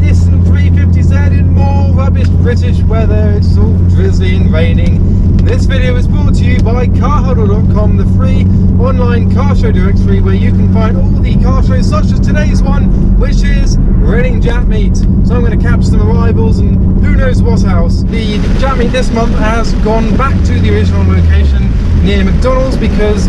Nissan 350Z in more rubbish British weather. It's all drizzly and raining. This video is brought to you by carhuddle.com, the free online car show directory where you can find all the car shows such as today's one, which is Reading Jap Meet. So I'm going to capture some arrivals and who knows what else. The Jap Meet this month has gone back to the original location near McDonald's because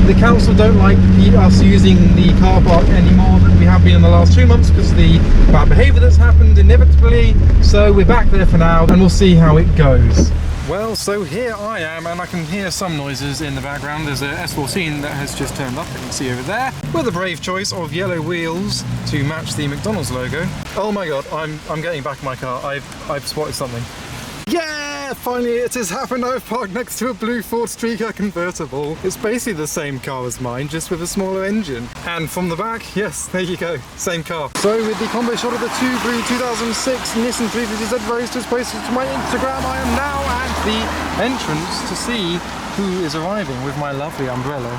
the council don't like us using the car park anymore than we have been in the last 2 months because of the bad behaviour that's happened inevitably. So we're back there for now and we'll see how it goes. Well, so here I am and I can hear some noises in the background. There's a S14 that has just turned up, you can see over there, with a brave choice of yellow wheels to match the McDonald's logo. Oh my god, I'm getting back in my car. I've spotted something. Yeah, finally it has happened. I've parked next to a blue Ford Streaker convertible. It's basically the same car as mine, just with a smaller engine. And from the back, yes, there you go, same car. So with the combo shot of the two blue 2006 Nissan 350Z roasters posted to my Instagram, I am now at the entrance to see who is arriving with my lovely umbrella.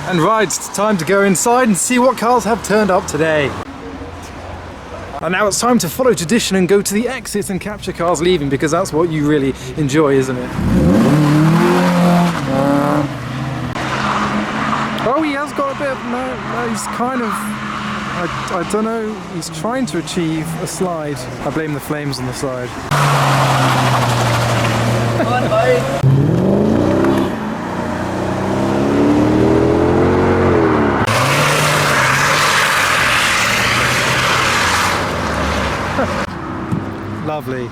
And right, it's time to go inside and see what cars have turned up today. And now it's time to follow tradition and go to the exits and capture cars leaving, because that's what you really enjoy, isn't it? Oh, he has got a bit of, no, he's kind of, I don't know, he's trying to achieve a slide. I blame the flames on the slide. Come on, bye. Lovely.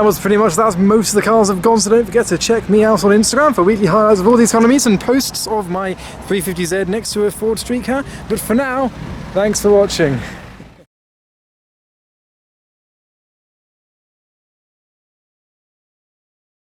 was pretty much that. Most of the cars have gone, so don't forget to check me out on Instagram for weekly highlights of all these kind of meets and posts of my 350Z next to a Ford street car. But for now, thanks for watching.